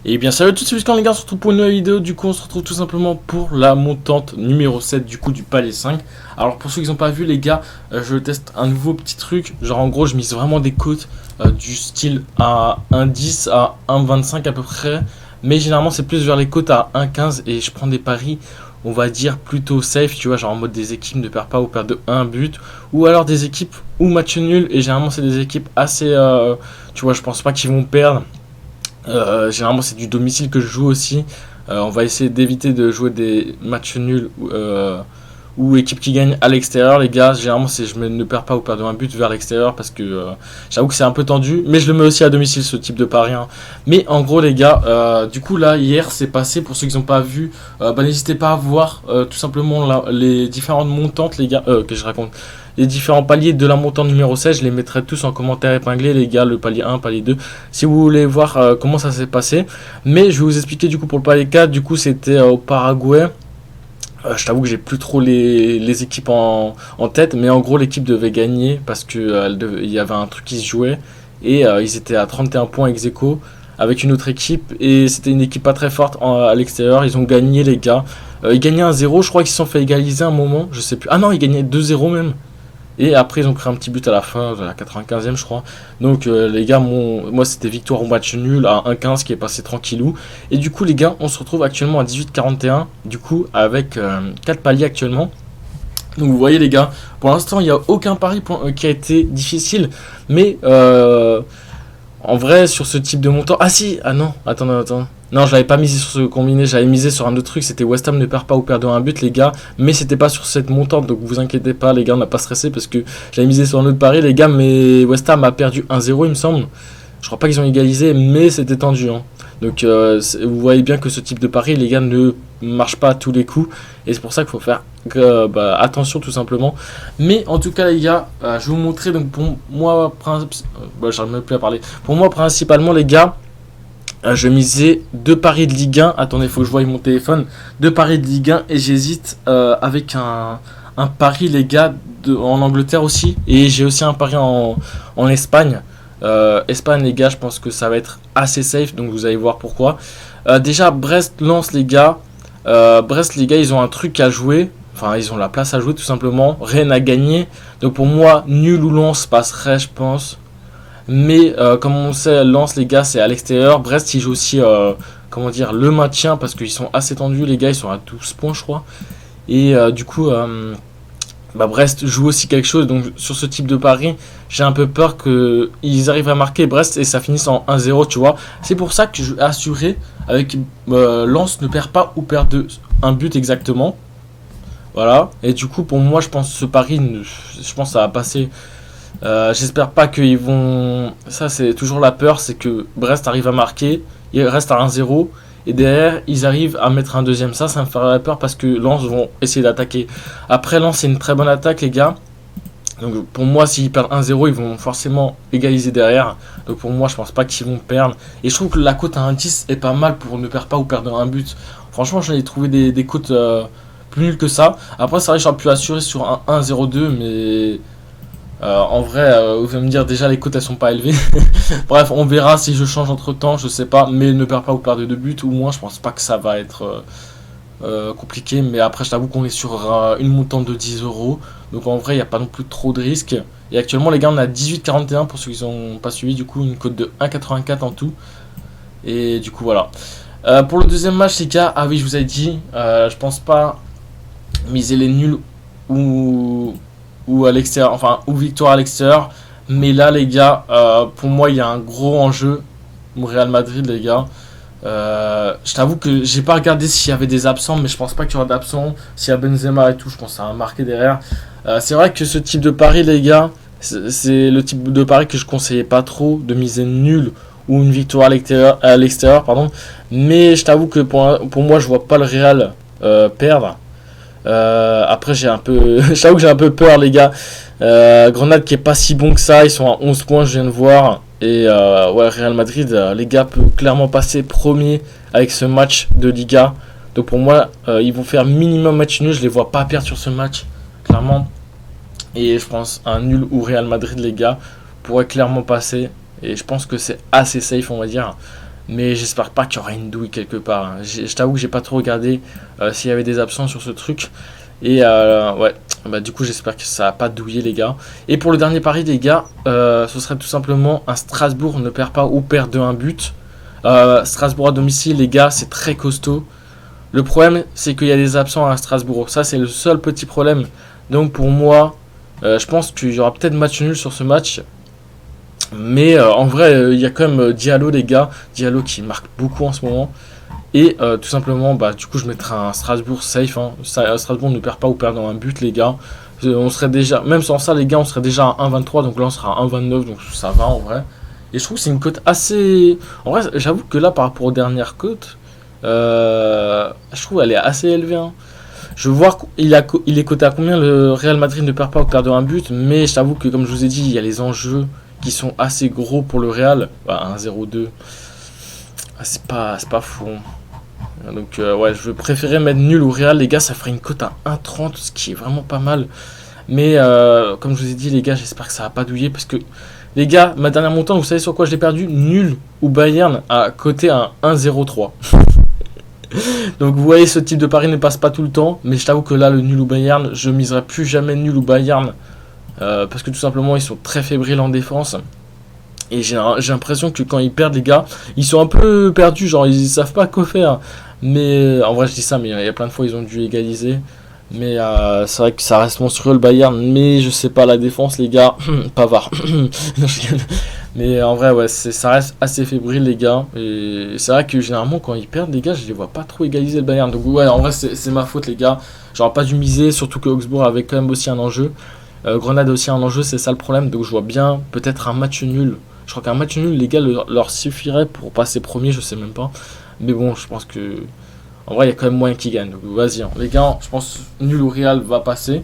Et bien salut à tous, c'est Buscan les gars, on se retrouve pour une nouvelle vidéo. Du coup on se retrouve tout simplement pour la montante numéro 7 du coup du palier 5. Alors pour ceux qui n'ont pas vu les gars, je teste un nouveau petit truc. Genre en gros je mise vraiment des cotes du style à 1,10 à 1,25 à peu près. Mais généralement c'est plus vers les cotes à 1,15 et je prends des paris on va dire plutôt safe, tu vois, genre en mode des équipes ne perdent pas ou perdent de 1 but. Ou alors des équipes ou match nul et généralement c'est des équipes assez, tu vois, je pense pas qu'ils vont perdre. Généralement c'est du domicile que je joue aussi. On va essayer d'éviter de jouer des matchs nuls ou équipe qui gagne à l'extérieur les gars. Généralement c'est ne perds pas ou perds de un but vers l'extérieur parce que j'avoue que c'est un peu tendu. Mais je le mets aussi à domicile ce type de pari hein. Mais en gros les gars, du coup là hier c'est passé. Pour ceux qui n'ont pas vu, n'hésitez pas à voir tout simplement les différentes montantes les gars, que je raconte les différents paliers de la montante numéro 16, je les mettrai tous en commentaire épinglé les gars, le palier 1, palier 2, si vous voulez voir comment ça s'est passé. Mais je vais vous expliquer du coup pour le palier 4, du coup c'était au Paraguay. Je t'avoue que j'ai plus trop les équipes en tête, mais en gros l'équipe devait gagner parce que il y avait un truc qui se jouait et ils étaient à 31 points ex aequo avec une autre équipe et c'était une équipe pas très forte à l'extérieur. Ils ont gagné les gars. Ils gagnaient 1-0, je crois qu'ils se sont fait égaliser un moment, je sais plus. Ah non, ils gagnaient 2-0 même. Et après, ils ont pris un petit but à la fin, à la 95e, je crois. Donc, les gars, moi, c'était victoire au match nul à 1,15 qui est passé tranquillou. Et du coup, les gars, on se retrouve actuellement à 18,41. Du coup, avec 4 paliers actuellement. Donc, vous voyez, les gars, pour l'instant, il n'y a aucun pari qui a été difficile. Mais, en vrai, sur ce type de montant. Ah si, ah non, attends. Non, je n'avais pas misé sur ce combiné, j'avais misé sur un autre truc, c'était West Ham ne perd pas ou perd de un but, les gars, mais c'était pas sur cette montante, donc vous inquiétez pas, les gars, on n'a pas stressé parce que j'avais misé sur un autre pari, les gars, mais West Ham a perdu 1-0, il me semble. Je crois pas qu'ils ont égalisé, mais c'était tendu, hein. Donc vous voyez bien que ce type de pari, les gars, ne marche pas à tous les coups, et c'est pour ça qu'il faut faire attention tout simplement. Mais en tout cas, les gars, je vais vous montrer, donc pour moi, j'arrive même plus à parler. Pour moi, principalement, les gars, je misais 2 paris de Ligue 1. Attendez, il faut que je voie mon téléphone. 2 paris de Ligue 1 et j'hésite avec un pari, les gars, en Angleterre aussi. Et j'ai aussi un pari en Espagne. Espagne, les gars, je pense que ça va être assez safe. Donc vous allez voir pourquoi. Déjà, Brest-Lens, les gars. Brest, les gars, ils ont un truc à jouer. Enfin, ils ont la place à jouer tout simplement. Rien à gagner. Donc pour moi, nul ou Lens passerait, je pense. Mais comme on sait, Lens les gars c'est à l'extérieur. Brest ils jouent aussi comment dire, le maintien parce qu'ils sont assez tendus les gars, ils sont à 12 points je crois. Et du coup Brest joue aussi quelque chose. Donc sur ce type de pari j'ai un peu peur qu'ils arrivent à marquer Brest et ça finisse en 1-0 tu vois. C'est pour ça que je vais assurer avec Lens ne perd pas ou perd un but exactement. Voilà. Et du coup pour moi je pense que ce pari, je pense que ça va passer. J'espère pas qu'ils vont. Ça, c'est toujours la peur, c'est que Brest arrive à marquer, il reste à 1-0, et derrière, ils arrivent à mettre un deuxième. Ça me ferait peur parce que Lens vont essayer d'attaquer. Après, Lens, c'est une très bonne attaque, les gars. Donc, pour moi, s'ils perdent 1-0, ils vont forcément égaliser derrière. Donc, pour moi, je pense pas qu'ils vont perdre. Et je trouve que la cote à 1,10 est pas mal pour ne perdre pas ou perdre un but. Franchement, j'en ai trouvé des cotes plus nulles que ça. Après, c'est vrai que j'aurais pu assurer sur un 1-0-2, mais. En vrai, vous allez me dire déjà les cotes elles sont pas élevées. Bref, on verra si je change entre temps, je sais pas. Mais ne perd pas ou perd de 2 buts ou moins, je pense pas que ça va être compliqué. Mais après, je t'avoue qu'on est sur une montante de 10 euros. Donc en vrai, il n'y a pas non plus trop de risques. Et actuellement, les gars, on a 18,41 pour ceux qui n'ont pas suivi. Du coup, une cote de 1,84 en tout. Et du coup, voilà. Pour le deuxième match, les gars, ah oui, je vous avais dit, je pense pas miser les nuls ou à l'extérieur, enfin, ou victoire à l'extérieur. Mais là, les gars, pour moi, il y a un gros enjeu. Real Madrid, les gars. Je t'avoue que j'ai pas regardé s'il y avait des absents, mais je pense pas qu'il y aura d'absents. S'il y a Benzema et tout, je pense que ça va marquer derrière. C'est vrai que ce type de pari, les gars, c'est le type de pari que je conseillais pas trop, de miser nul ou une victoire à l'extérieur, pardon. Mais je t'avoue que pour moi, je vois pas le Real perdre. Après je t'avoue que j'ai un peu peur les gars. Grenade qui est pas si bon que ça, ils sont à 11 points je viens de voir. Et ouais, Real Madrid les gars peut clairement passer premier avec ce match de Liga. Donc pour moi ils vont faire minimum match nul, je les vois pas perdre sur ce match clairement. Et je pense un nul ou Real Madrid les gars pourrait clairement passer. Et je pense que c'est assez safe on va dire. Mais j'espère pas qu'il y aura une douille quelque part, hein. Je t'avoue que j'ai pas trop regardé s'il y avait des absents sur ce truc. Et ouais, bah du coup j'espère que ça va pas douiller les gars. Et pour le dernier pari les gars, ce serait tout simplement un Strasbourg ne perd pas ou perd de 1 but. Strasbourg à domicile les gars, c'est très costaud. Le problème c'est qu'il y a des absents à Strasbourg. Ça c'est le seul petit problème. Donc pour moi, je pense qu'il y aura peut-être match nul sur ce match. Mais en vrai, il y a quand même Diallo les gars. Diallo qui marque beaucoup en ce moment. Et tout simplement, bah, du coup, je mettrai un Strasbourg safe. Hein. Strasbourg ne perd pas ou perd dans un but, les gars. On serait déjà, même sans ça, les gars, on serait déjà à 1,23. Donc là, on sera à 1,29. Donc ça va en vrai. Et je trouve que c'est une cote assez. En vrai, j'avoue que là, par rapport aux dernières cotes, je trouve qu'elle est assez élevée. Hein. Je veux voir, il est coté à combien le Real Madrid ne perd pas ou perd de un but. Mais je t'avoue que, comme je vous ai dit, il y a les enjeux qui sont assez gros pour le Real. Bah, 1,02. C'est pas fou. Donc ouais, je veux préférer mettre nul au Real les gars, ça ferait une cote à 1,30, ce qui est vraiment pas mal. Mais comme je vous ai dit les gars, j'espère que ça va pas douiller parce que les gars, ma dernière montante, vous savez sur quoi je l'ai perdu? Nul ou Bayern à coté à 1,03. Donc vous voyez, ce type de pari ne passe pas tout le temps, mais je t'avoue que là le nul ou Bayern, je miserai plus jamais nul ou Bayern parce que tout simplement ils sont très fébriles en défense. Et j'ai l'impression que quand ils perdent les gars, ils sont un peu perdus, genre ils savent pas quoi faire. Mais en vrai je dis ça, mais il y a plein de fois ils ont dû égaliser. Mais c'est vrai que ça reste monstrueux le Bayern. Mais je sais pas, la défense les gars, Pavard. Mais en vrai ouais, ça reste assez fébrile les gars. Et c'est vrai que généralement quand ils perdent les gars, je les vois pas trop égaliser le Bayern. Donc ouais, en vrai c'est ma faute les gars. J'aurais pas dû miser, surtout que Augsbourg avait quand même aussi un enjeu. Grenade a aussi un enjeu, c'est ça le problème. Donc je vois bien peut-être un match nul. Je crois qu'un match nul, les gars, leur suffirait pour passer premier, je sais même pas. Mais bon, je pense que. En vrai, il y a quand même moyen qu'ils gagnent. Donc vas-y, hein. Les gars, je pense nul au Real va passer.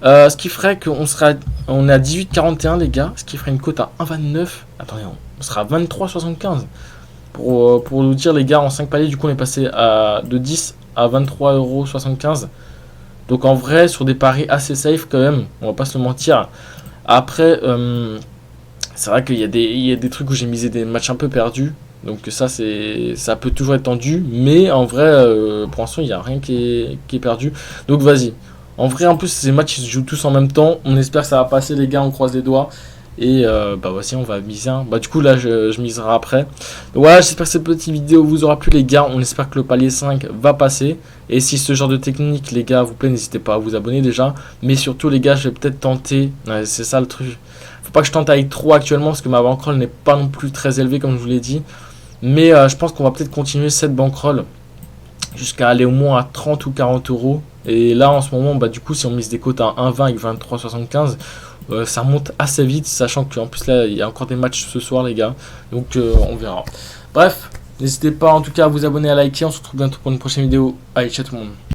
Ce qui ferait qu'on serait. On est à 18,41, les gars. Ce qui ferait une cote à 1,29. Attendez, on sera à 23,75. Pour nous dire, les gars, en 5 paliers, du coup, on est passé de 10 à 23,75 €. Donc en vrai, sur des paris assez safe quand même, on va pas se le mentir. Après. C'est vrai qu'il y a des trucs où j'ai misé des matchs un peu perdus. Donc ça peut toujours être tendu. Mais en vrai, pour l'instant, il n'y a rien qui est perdu. Donc vas-y. En vrai, en plus, ces matchs, ils se jouent tous en même temps. On espère que ça va passer, les gars. On croise les doigts. Et bah voici, on va miser. Bah du coup, là, je miserai après. Donc voilà, j'espère que cette petite vidéo vous aura plu, les gars. On espère que le palier 5 va passer. Et si ce genre de technique, les gars, vous plaît, n'hésitez pas à vous abonner déjà. Mais surtout, les gars, je vais peut-être tenter. Ouais, c'est ça le truc. Faut pas que je tente avec trop actuellement parce que ma bankroll n'est pas non plus très élevée comme je vous l'ai dit. Mais je pense qu'on va peut-être continuer cette bankroll jusqu'à aller au moins à 30 ou 40 €. Et là en ce moment, bah, du coup si on mise des cotes à 1,20 avec 23,75, ça monte assez vite, sachant qu'en plus là il y a encore des matchs ce soir les gars. Donc on verra. Bref, n'hésitez pas en tout cas à vous abonner, à liker. On se retrouve bientôt pour une prochaine vidéo. Allez, ciao tout le monde.